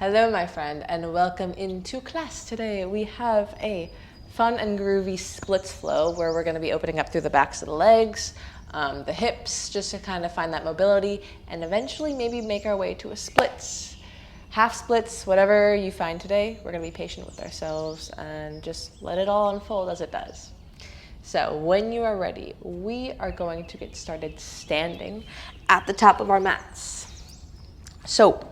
Hello, my friend, and welcome into class. Today we have a fun and groovy splits flow where we're going to be opening up through the backs of the legs, the hips, just to kind of find that mobility, and eventually maybe make our way to a splits. Half splits, whatever you find today, we're going to be patient with ourselves and just let it all unfold as it does. So when you are ready, we are going to get started standing at the top of our mats. So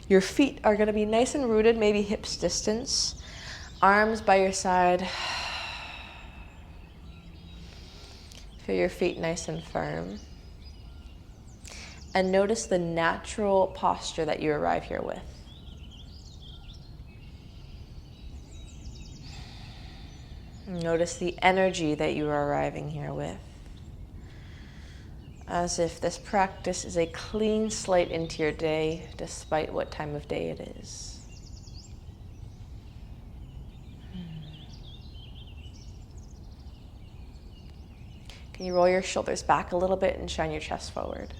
your feet are going to be nice and rooted, maybe hips distance, arms by your side. Feel your feet nice and firm. And notice the natural posture that you arrive here with. Notice the energy that you are arriving here with. As if this practice is a clean slate into your day, despite what time of day it is. Can you roll your shoulders back a little bit and shine your chest forward?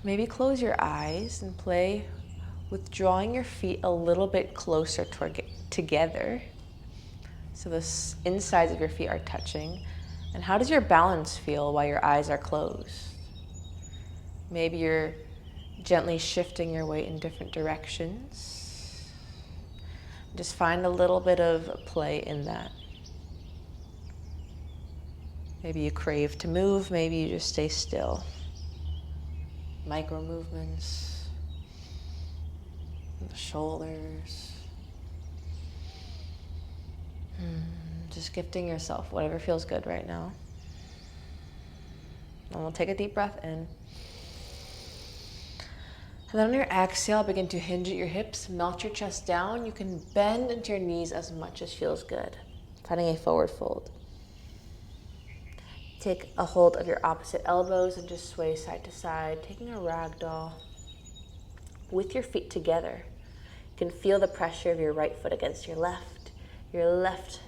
Maybe close your eyes and play with drawing your feet a little bit closer together. So the insides of your feet are touching. And how does your balance feel while your eyes are closed? Maybe you're gently shifting your weight in different directions. Just find a little bit of play in that. Maybe you crave to move, maybe you just stay still. Micro movements, the shoulders. Just gifting yourself whatever feels good right now. And we'll take a deep breath in. And then on your exhale, begin to hinge at your hips, melt your chest down. You can bend into your knees as much as feels good, finding a forward fold. Take a hold of your opposite elbows and just sway side to side, taking a ragdoll with your feet together. You can feel the pressure of your right foot against your left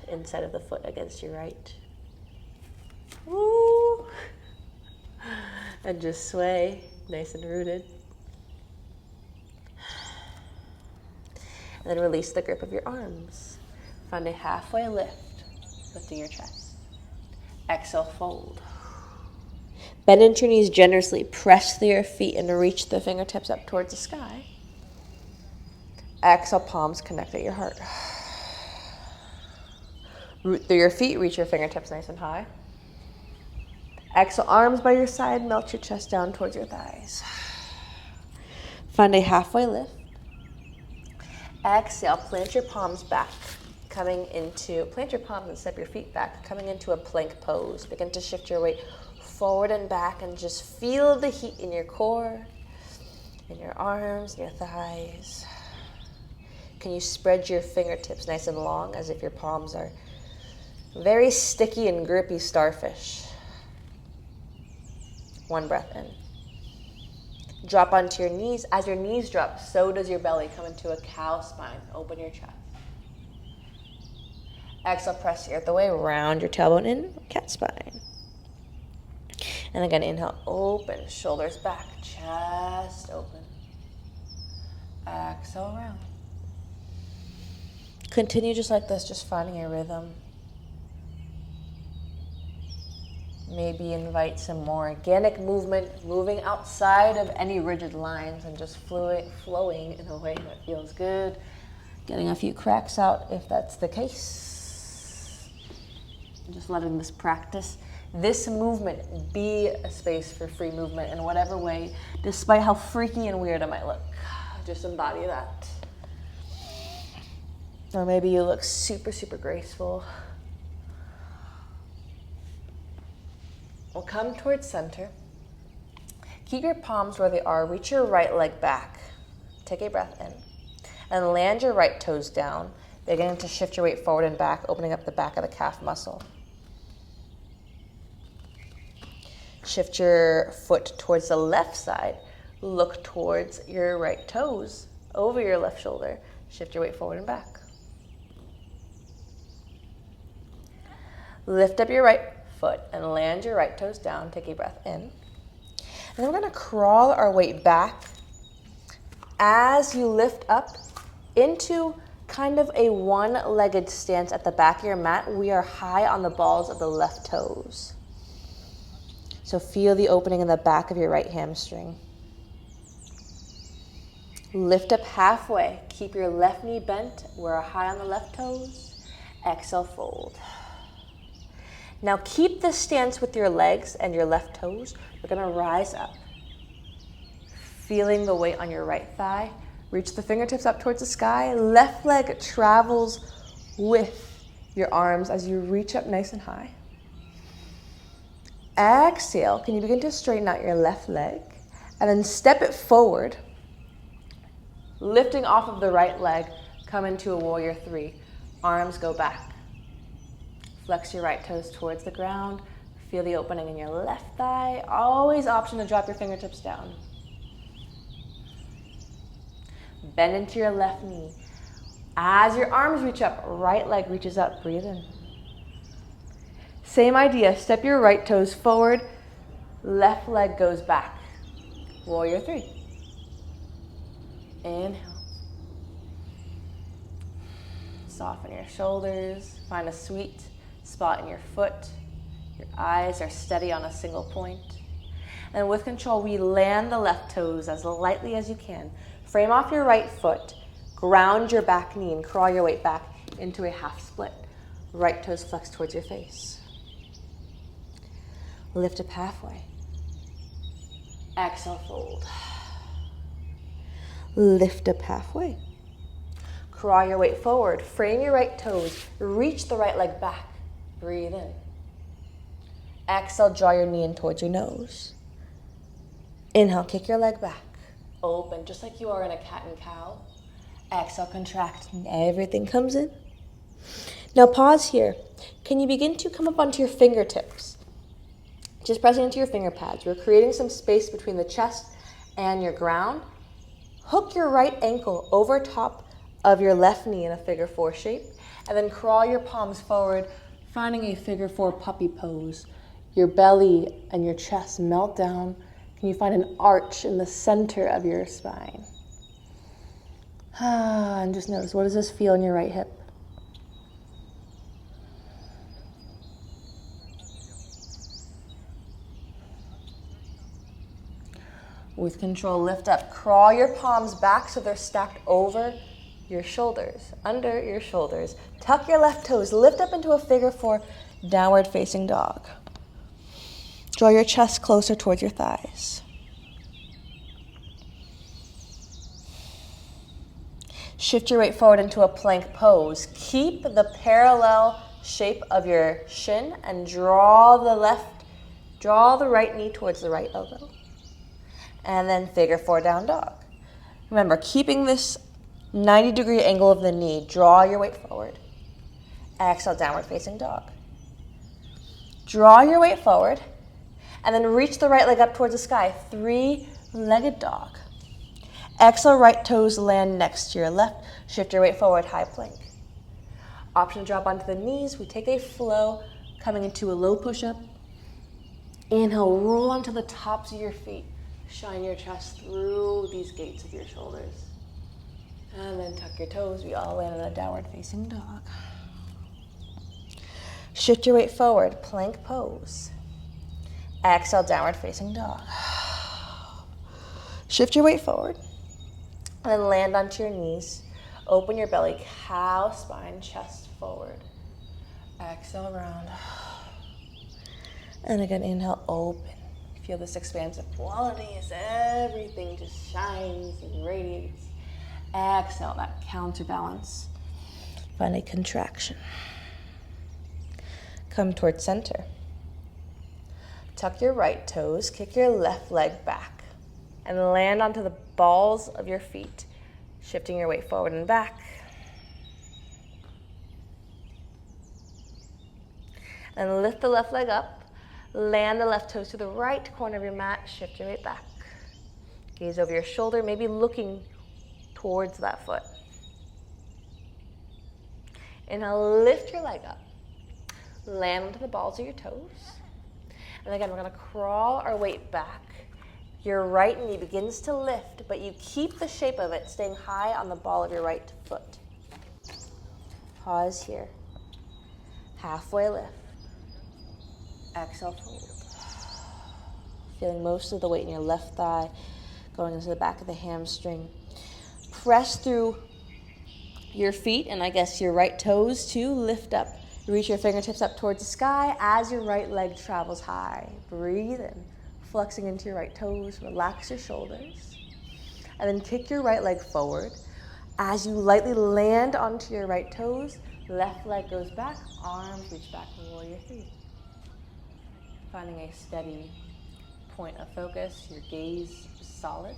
inside of the foot against your right. Woo! And just sway, nice and rooted. And then release the grip of your arms. Find a halfway lift, lifting your chest. Exhale, fold. Bend into your knees generously. Press through your feet and reach the fingertips up towards the sky. Exhale, palms connect at your heart. Root through your feet, reach your fingertips nice and high. Exhale, arms by your side, melt your chest down towards your thighs. Find a halfway lift. Exhale, plant your palms back, plant your palms and step your feet back, coming into a plank pose. Begin to shift your weight forward and back and just feel the heat in your core, in your arms, in your thighs. Can you spread your fingertips nice and long as if your palms are very sticky and grippy starfish? One breath in. Drop onto your knees. As your knees drop, so does your belly. Come into a cow spine. Open your chest. Exhale, press the earth away. Round your tailbone in, cat spine. And again, inhale, open. Shoulders back, chest open. Exhale, round. Continue just like this, just finding a rhythm. Maybe invite some more organic movement, moving outside of any rigid lines and just flowing in a way that feels good. Getting a few cracks out if that's the case. Just letting this practice, this movement, be a space for free movement in whatever way, despite how freaky and weird it might look. Just embody that. Or maybe you look super, super graceful. We'll come towards center. Keep your palms where they are. Reach your right leg back. Take a breath in. And land your right toes down. Beginning to shift your weight forward and back, opening up the back of the calf muscle. Shift your foot towards the left side. Look towards your right toes, over your left shoulder. Shift your weight forward and back. Lift up your right foot and land your right toes down. Take a breath in. And then we're going to crawl our weight back as you lift up into kind of a one-legged stance at the back of your mat, we are high on the balls of the left toes. So feel the opening in the back of your right hamstring. Lift up halfway. Keep your left knee bent. We're high on the left toes. Exhale, fold. Now keep this stance with your legs and your left toes. We're gonna rise up. Feeling the weight on your right thigh. Reach the fingertips up towards the sky. Left leg travels with your arms as you reach up nice and high. Exhale, can you begin to straighten out your left leg? And then step it forward. Lifting off of the right leg, come into a warrior three. Arms go back. Flex your right toes towards the ground. Feel the opening in your left thigh. Always option to drop your fingertips down. Bend into your left knee. As your arms reach up, right leg reaches up, breathe in. Same idea, step your right toes forward, left leg goes back. Warrior three. Inhale. Soften your shoulders, find a sweet spot in your foot. Your eyes are steady on a single point. And with control, we land the left toes as lightly as you can. Frame off your right foot, ground your back knee, and crawl your weight back into a half split. Right toes flex towards your face. Lift up halfway. Exhale, fold. Lift up halfway. Crawl your weight forward. Frame your right toes. Reach the right leg back. Breathe in. Exhale, draw your knee in towards your nose. Inhale, kick your leg back. Open, just like you are in a cat and cow. Exhale, contract. Everything comes in. Now pause here. Can you begin to come up onto your fingertips? Just pressing into your finger pads. We're creating some space between the chest and your ground. Hook your right ankle over top of your left knee in a figure four shape, and then crawl your palms forward, finding a figure four puppy pose. Your belly and your chest melt down. Can you find an arch in the center of your spine? And just notice, what does this feel in your right hip? With control, lift up. Crawl your palms back so they're stacked over your shoulders, under your shoulders. Tuck your left toes. Lift up into a figure four, downward facing dog. Draw your chest closer towards your thighs. Shift your weight forward into a plank pose. Keep the parallel shape of your shin and draw the right knee towards the right elbow. And then figure four down dog. Remember, keeping this 90-degree angle of the knee, draw your weight forward. Exhale, downward facing dog. Draw your weight forward, and then reach the right leg up towards the sky, three-legged dog. Exhale, right toes land next to your left. Shift your weight forward, high plank. Option to drop onto the knees. We take a flow, coming into a low push-up. Inhale, roll onto the tops of your feet. Shine your chest through these gates of your shoulders. And then tuck your toes. We all land in a downward facing dog. Shift your weight forward, plank pose. Exhale, downward facing dog. Shift your weight forward. And then land onto your knees. Open your belly, cow spine, chest forward. Exhale, round. And again, inhale, open. Feel this expansive quality as everything just shines and radiates. Exhale, that counterbalance. Find a contraction. Come towards center. Tuck your right toes, kick your left leg back, and land onto the balls of your feet, shifting your weight forward and back. And lift the left leg up. Land the left toes to the right corner of your mat. Shift your weight back. Gaze over your shoulder, maybe looking towards that foot. Inhale, lift your leg up. Land onto the balls of your toes. And again, we're going to crawl our weight back. Your right knee begins to lift, but you keep the shape of it, staying high on the ball of your right foot. Pause here. Halfway lift. Exhale, fold. Feeling most of the weight in your left thigh going into the back of the hamstring. Press through your feet and I guess your right toes too. Lift up. Reach your fingertips up towards the sky as your right leg travels high. Breathe in, flexing into your right toes. Relax your shoulders. And then kick your right leg forward. As you lightly land onto your right toes, left leg goes back, arms reach back to warrior three. Finding a steady point of focus, your gaze solid.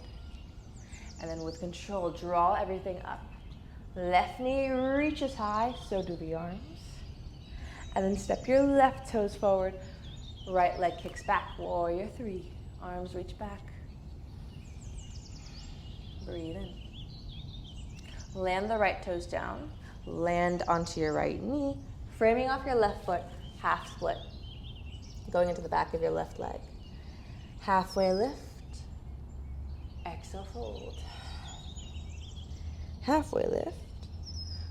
And then with control, draw everything up. Left knee reaches high, so do the arms. And then step your left toes forward. Right leg kicks back, warrior three. Arms reach back. Breathe in. Land the right toes down. Land onto your right knee. Framing off your left foot, half split. Going into the back of your left leg. Halfway lift. Exhale, fold. Halfway lift.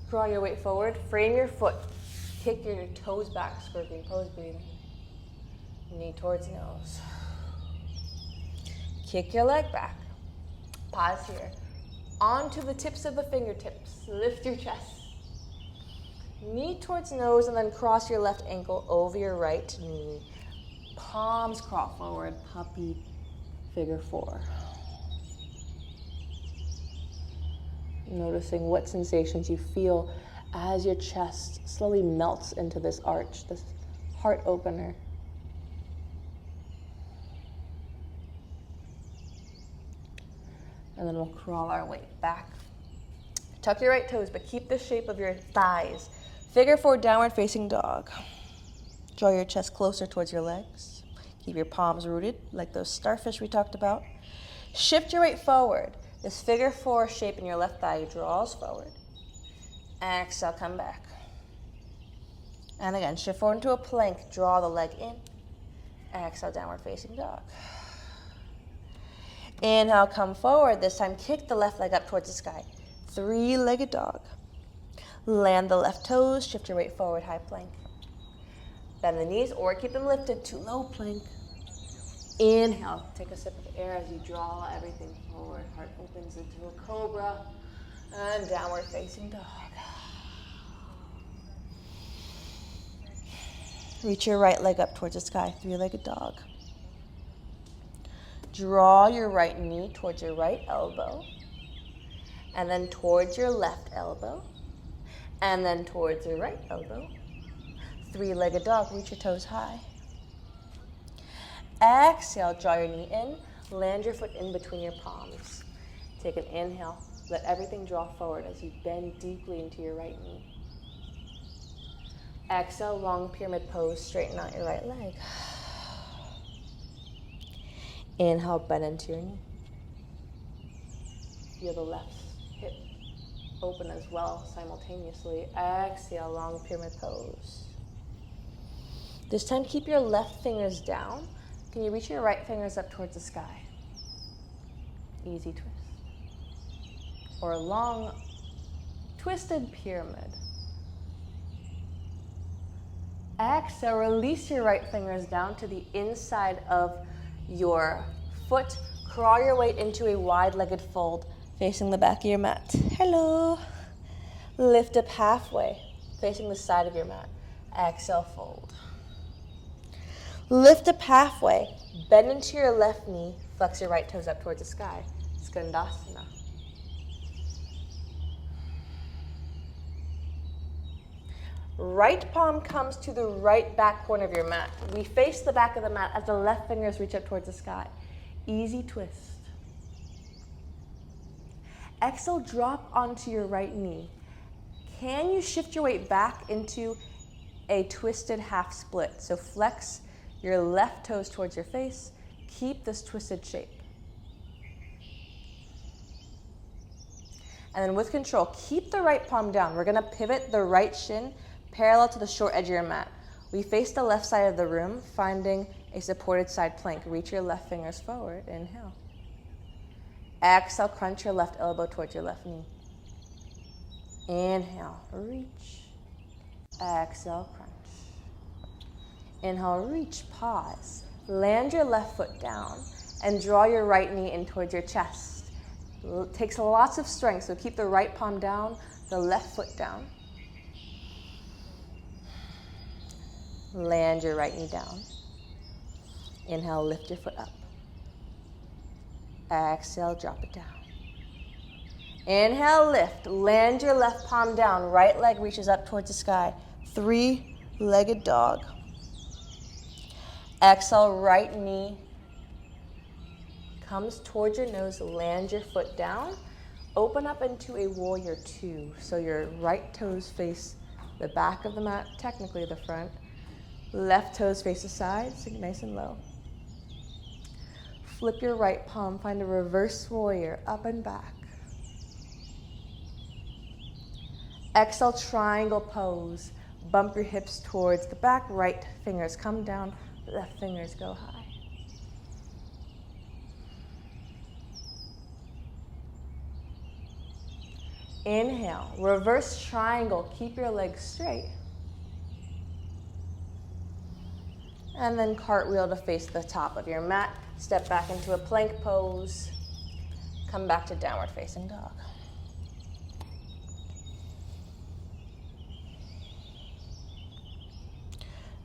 Draw your weight forward. Frame your foot. Kick your toes back, scorpion pose, breathing. Knee towards nose. Kick your leg back. Pause here. Onto the tips of the fingertips. Lift your chest. Knee towards nose and then cross your left ankle over your right knee. Palms crawl forward, puppy figure four. Noticing what sensations you feel as your chest slowly melts into this arch, this heart opener. And then we'll crawl our way back. Tuck your right toes, but keep the shape of your thighs. Figure four, downward facing dog. Draw your chest closer towards your legs. Keep your palms rooted, like those starfish we talked about. Shift your weight forward. This figure four shape in your left thigh draws forward. Exhale, come back. And again, shift forward into a plank. Draw the leg in. Exhale, downward facing dog. Inhale, come forward. This time, kick the left leg up towards the sky. Three-legged dog. Land the left toes. Shift your weight forward, high plank. Bend the knees or keep them lifted to low plank. Inhale, take a sip of air as you draw everything forward. Heart opens into a cobra and downward facing dog. Reach your right leg up towards the sky, three-legged dog. Draw your right knee towards your right elbow, and then towards your left elbow, and then towards your right elbow. Three-legged dog, reach your toes high. Exhale, draw your knee in, land your foot in between your palms. Take an inhale, let everything draw forward as you bend deeply into your right knee. Exhale, long pyramid pose, straighten out your right leg. Inhale, bend into your knee. Feel the left hip open as well simultaneously. Exhale, long pyramid pose. This time, keep your left fingers down. Can you reach your right fingers up towards the sky? Easy twist. Or a long, twisted pyramid. Exhale, release your right fingers down to the inside of your foot. Crawl your weight into a wide-legged fold, facing the back of your mat. Hello. Lift up halfway, facing the side of your mat. Exhale, fold. Lift up halfway, bend into your left knee, flex your right toes up towards the sky. Skandasana. Right palm comes to the right back corner of your mat. We face the back of the mat as the left fingers reach up towards the sky. Easy twist. Exhale, drop onto your right knee. Can you shift your weight back into a twisted half split? So flex your left toes towards your face. Keep this twisted shape. And then with control, keep the right palm down. We're gonna pivot the right shin parallel to the short edge of your mat. We face the left side of the room, finding a supported side plank. Reach your left fingers forward. Inhale. Exhale, crunch your left elbow towards your left knee. Inhale, reach. Exhale, crunch. Inhale, reach, pause. Land your left foot down and draw your right knee in towards your chest. It takes lots of strength, so keep the right palm down, the left foot down. Land your right knee down. Inhale, lift your foot up. Exhale, drop it down. Inhale, lift. Land your left palm down. Right leg reaches up towards the sky. Three-legged dog. Exhale, right knee comes towards your nose. Land your foot down. Open up into a warrior two. So your right toes face the back of the mat, technically the front. Left toes face the side, sink nice and low. Flip your right palm, find a reverse warrior, up and back. Exhale, triangle pose. Bump your hips towards the back, right fingers come down, left fingers go high. Inhale, reverse triangle, keep your legs straight. And then cartwheel to face the top of your mat. Step back into a plank pose. Come back to downward facing dog.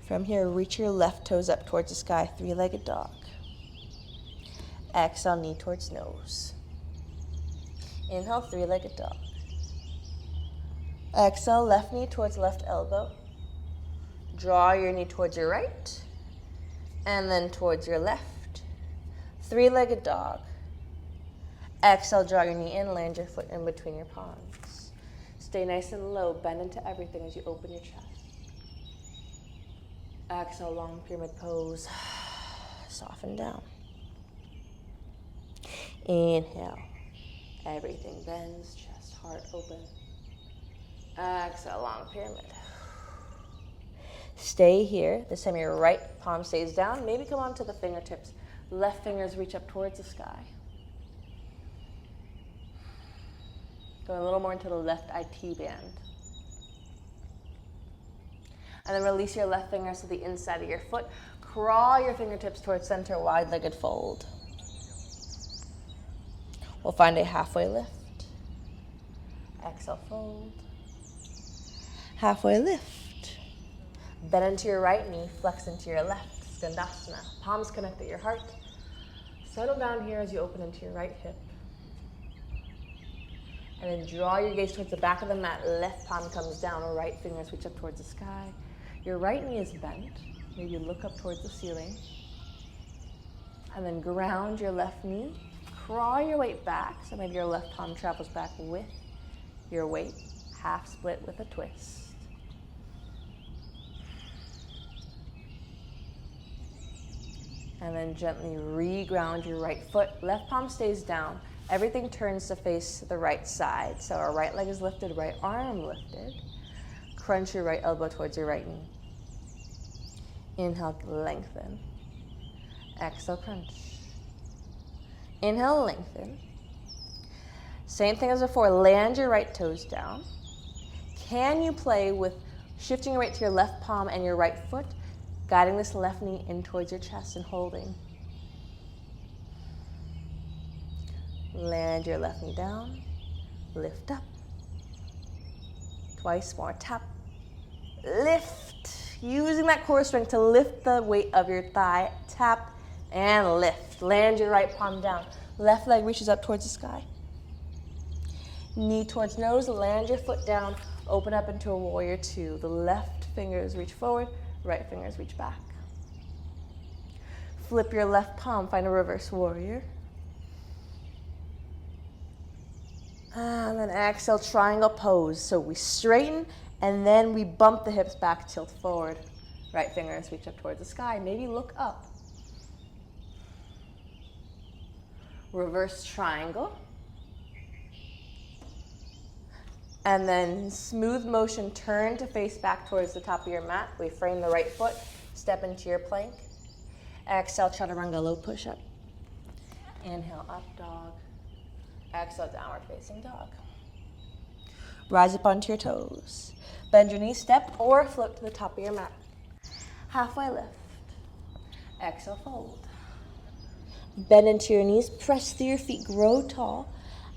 From here, reach your left toes up towards the sky, three-legged dog. Exhale, knee towards nose. Inhale, three-legged dog. Exhale, left knee towards left elbow. Draw your knee towards your right, and then towards your left. Three-legged dog. Exhale, draw your knee in, land your foot in between your palms. Stay nice and low, bend into everything as you open your chest. Exhale, long pyramid pose. Soften down. Inhale. Everything bends, chest, heart open. Exhale, long pyramid. Stay here. This time your right palm stays down. Maybe come onto the fingertips. Left fingers reach up towards the sky. Go a little more into the left IT band. And then release your left fingers to the inside of your foot. Crawl your fingertips towards center, wide-legged fold. We'll find a halfway lift. Exhale, fold. Halfway lift. Bend into your right knee, flex into your left. Skandasana. Palms connect at your heart. Settle down here as you open into your right hip. And then draw your gaze towards the back of the mat. Left palm comes down, right fingers reach up towards the sky. Your right knee is bent. Maybe look up towards the ceiling. And then ground your left knee. Crawl your weight back. So maybe your left palm travels back with your weight. Half split with a twist. And then gently re-ground your right foot. Left palm stays down. Everything turns to face the right side. So our right leg is lifted, right arm lifted. Crunch your right elbow towards your right knee. Inhale, lengthen. Exhale, crunch. Inhale, lengthen. Same thing as before, land your right toes down. Can you play with shifting your weight to your left palm and your right foot, guiding this left knee in towards your chest and holding. Land your left knee down, lift up. Twice more, tap, lift. Using that core strength to lift the weight of your thigh, tap and lift. Land your right palm down. Left leg reaches up towards the sky. Knee towards nose, land your foot down, open up into a warrior two. The left fingers reach forward, right fingers reach back. Flip your left palm, find a reverse warrior. And then exhale, triangle pose. So we straighten and then we bump the hips back, tilt forward. Right fingers reach up towards the sky. Maybe look up. Reverse triangle. And then smooth motion, turn to face back towards the top of your mat. We frame the right foot, step into your plank. Exhale, chaturanga, low push-up. Inhale, up dog. Exhale, downward facing dog. Rise up onto your toes. Bend your knees, step or float to the top of your mat. Halfway lift. Exhale, fold. Bend into your knees, press through your feet, grow tall.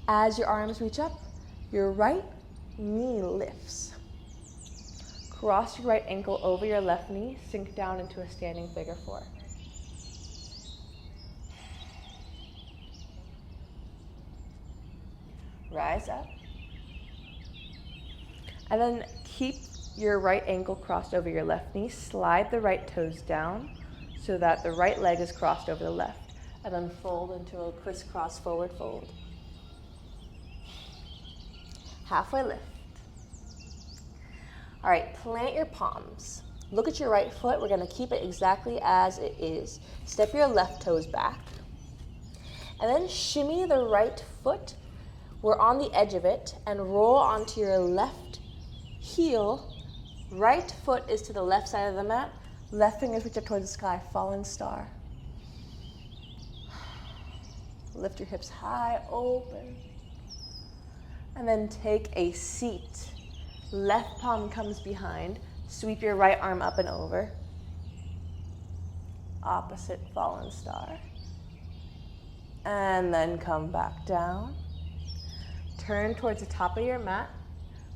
As your arms reach up, your right knee lifts. Cross your right ankle over your left knee, sink down into a standing figure four. Rise up. And then keep your right ankle crossed over your left knee. Slide the right toes down so that the right leg is crossed over the left. And then fold into a crisscross forward fold. Halfway lift. All right, plant your palms. Look at your right foot. We're going to keep it exactly as it is. Step your left toes back. And then shimmy the right foot. We're on the edge of it, and roll onto your left heel. Right foot is to the left side of the mat. Left fingers reach up towards the sky, fallen star. Lift your hips high, open. And then take a seat. Left palm comes behind. Sweep your right arm up and over. Opposite fallen star. And then come back down. Turn towards the top of your mat.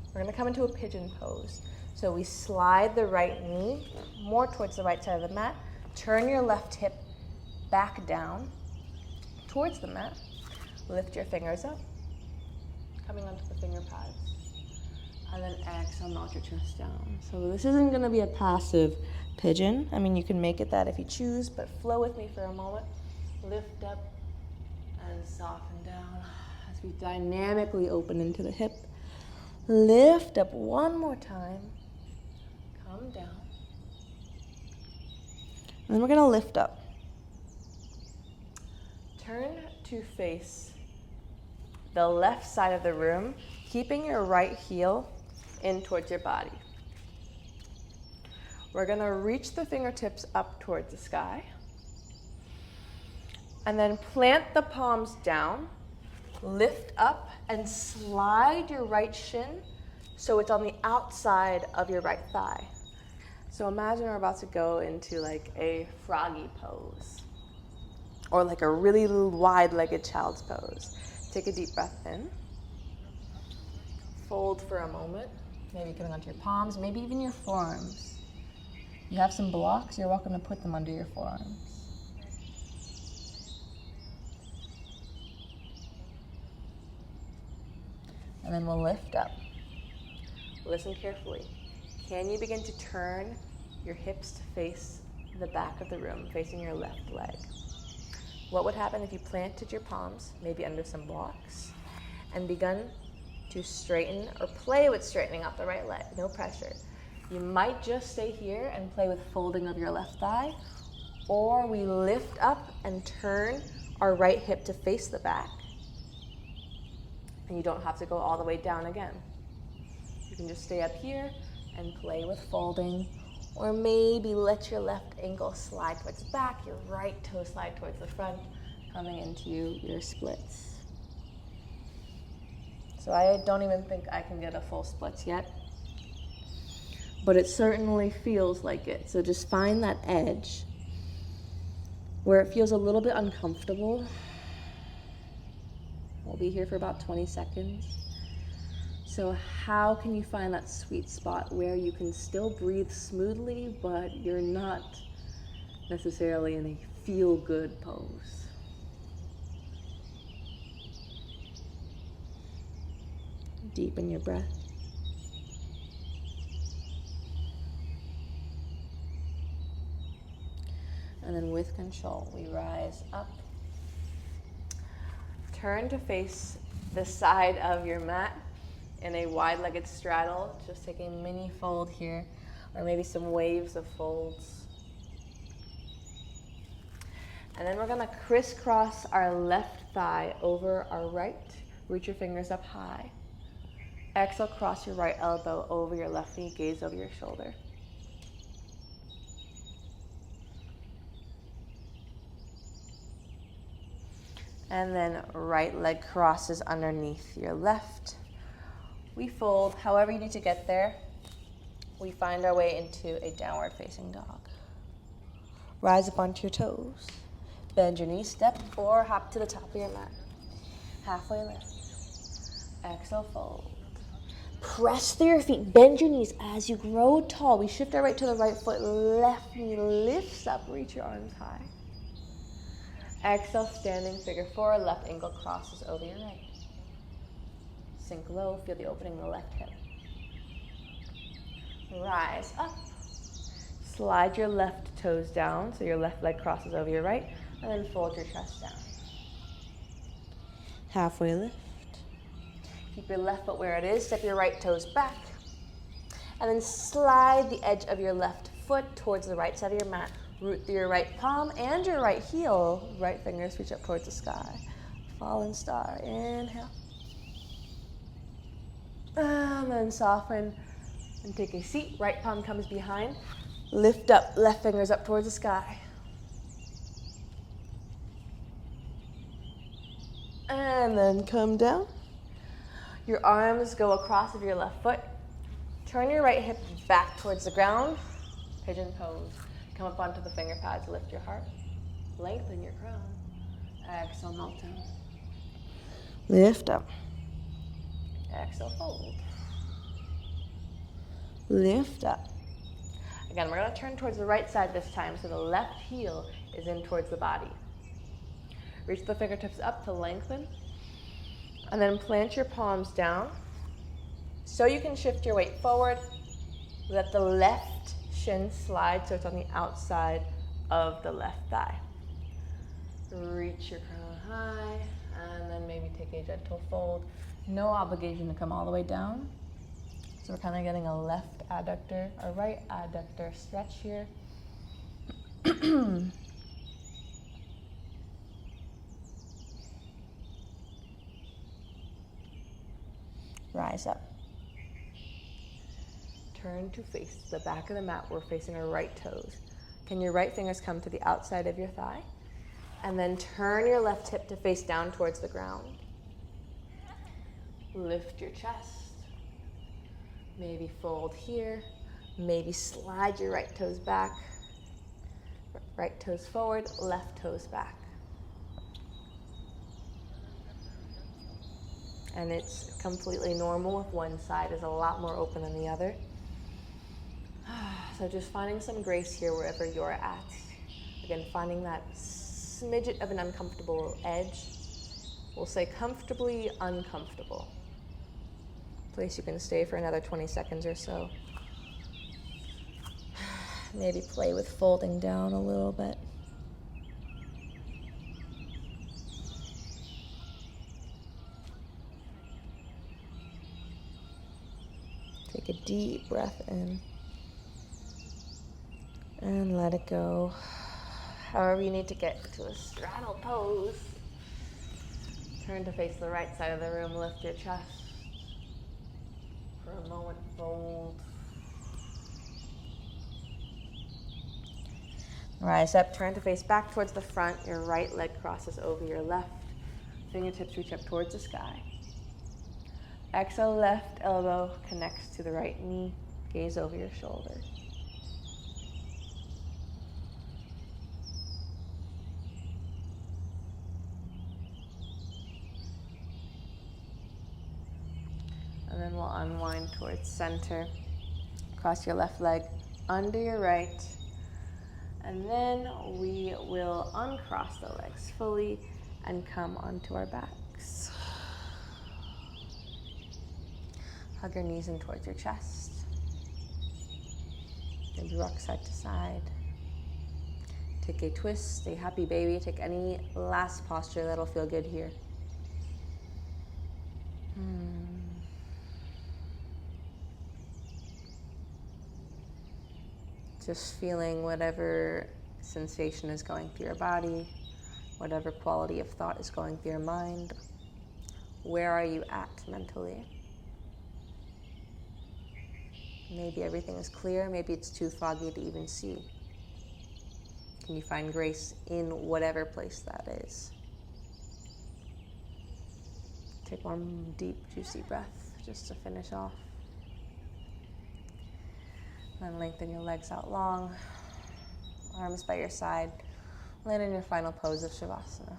We're going to come into a pigeon pose. So we slide the right knee more towards the right side of the mat. Turn your left hip back down towards the mat. Lift your fingers up, coming onto the finger pads. And then exhale, melt your chest down. So this isn't going to be a passive pigeon. I mean, you can make it that if you choose, but flow with me for a moment. Lift up and soften down as we dynamically open into the hip. Lift up one more time. Come down. And then we're going to lift up. Turn to face the left side of the room, keeping your right heel in towards your body. We're going to reach the fingertips up towards the sky. And then plant the palms down. Lift up and slide your right shin so it's on the outside of your right thigh. So imagine we're about to go into like a froggy pose or like a really wide-legged child's pose. Take a deep breath in. Fold for a moment. Maybe coming onto your palms, maybe even your forearms. You have some blocks, you're welcome to put them under your forearms. And then we'll lift up. Listen carefully. Can you begin to turn your hips to face the back of the room, facing your left leg? What would happen if you planted your palms, maybe under some blocks, and begun to straighten or play with straightening out the right leg? No pressure. You might just stay here and play with folding of your left thigh, or we lift up and turn our right hip to face the back. And you don't have to go all the way down again. You can just stay up here and play with folding, or maybe let your left ankle slide towards the back, your right toe slide towards the front, coming into your splits. So I don't even think I can get a full splits yet, but it certainly feels like it. So just find that edge where it feels a little bit uncomfortable. We'll be here for about 20 seconds. So how can you find that sweet spot where you can still breathe smoothly, but you're not necessarily in a feel-good pose? Deepen your breath. And then with control, we rise up. Turn to face the side of your mat in a wide-legged straddle. Just take a mini fold here, or maybe some waves of folds. And then we're gonna crisscross our left thigh over our right. Reach your fingers up high. Exhale, cross your right elbow over your left knee, gaze over your shoulder. And then right leg crosses underneath your left. We fold, however you need to get there. We find our way into a downward facing dog. Rise up onto your toes. Bend your knees, step or hop to the top of your mat. Halfway lift. Exhale, fold. Press through your feet, bend your knees as you grow tall. We shift our weight to the right foot, left knee lifts up, reach your arms high. Exhale, standing figure four, left ankle crosses over your right. Sink low, feel the opening in the left hip. Rise up. Slide your left toes down, so your left leg crosses over your right, and then fold your chest down. Halfway lift. Keep your left foot where it is, step your right toes back, and then slide the edge of your left foot towards the right side of your mat. Root through your right palm and your right heel. Right fingers reach up towards the sky. Fallen star, inhale. And then soften and take a seat. Right palm comes behind. Lift up, left fingers up towards the sky. And then come down. Your arms go across of your left foot. Turn your right hip back towards the ground. Pigeon pose. Come up onto the finger pads, lift your heart. Lengthen your crown. Exhale, melt down. Lift up. Exhale, fold. Lift up. Again, we're going to turn towards the right side this time, so the left heel is in towards the body. Reach the fingertips up to lengthen. And then plant your palms down so you can shift your weight forward. Let the left shin slide so it's on the outside of the left thigh. Reach your crown high, and then maybe take a gentle fold. No obligation to come all the way down. So we're kind of getting a left adductor, a right adductor stretch here. Rise up. Turn to face the back of the mat. We're facing our right toes. Can your right fingers come to the outside of your thigh? And then turn your left hip to face down towards the ground. Lift your chest. Maybe fold here. Maybe slide your right toes back. Right toes forward, left toes back. And it's completely normal if one side is a lot more open than the other. So just finding some grace here wherever you're at. Again, finding that smidget of an uncomfortable edge. We'll say comfortably uncomfortable. Place you can stay for another 20 seconds or so. Maybe play with folding down a little bit. Take a deep breath in and let it go. However you need to get to a straddle pose. Turn to face the right side of the room, lift your chest. For a moment, fold. Rise up, turn to face back towards the front. Your right leg crosses over your left. Fingertips reach up towards the sky. Exhale, left elbow connects to the right knee. Gaze over your shoulder. And then we'll unwind towards center. Cross your left leg under your right. And then we will uncross the legs fully and come onto our backs. Hug your knees in towards your chest. Maybe rock side to side. Take a twist, a happy baby. Take any last posture that'll feel good here. Just feeling whatever sensation is going through your body, whatever quality of thought is going through your mind. Where are you at mentally? Maybe everything is clear, maybe it's too foggy to even see. Can you find grace in whatever place that is? Take one deep, juicy breath just to finish off. Then lengthen your legs out long, arms by your side. Land in your final pose of Savasana.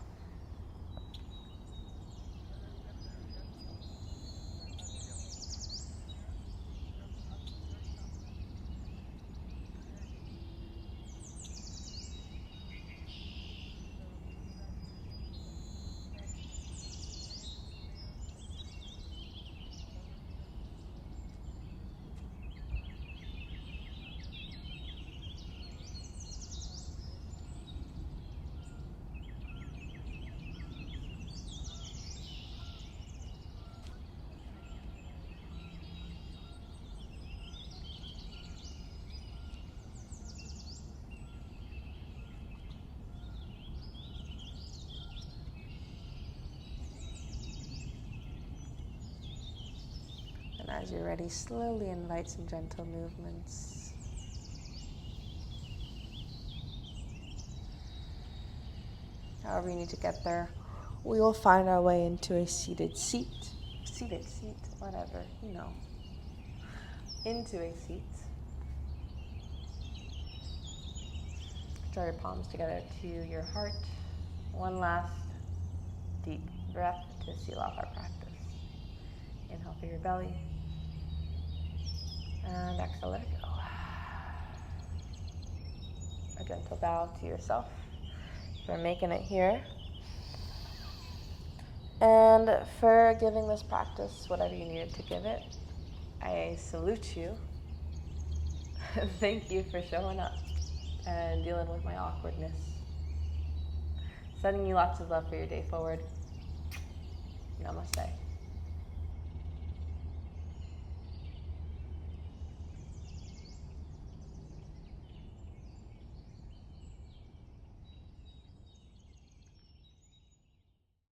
And as you're ready, slowly invite some gentle movements. However you need to get there, we will find our way into a seated seat, whatever, you know, into a seat. Draw your palms together to your heart. One last deep breath to seal off our practice. Inhale through your belly. And exhale, let it go. A gentle bow to yourself for making it here. And for giving this practice whatever you needed to give it. I salute you. Thank you for showing up and dealing with my awkwardness. Sending you lots of love for your day forward. Namaste.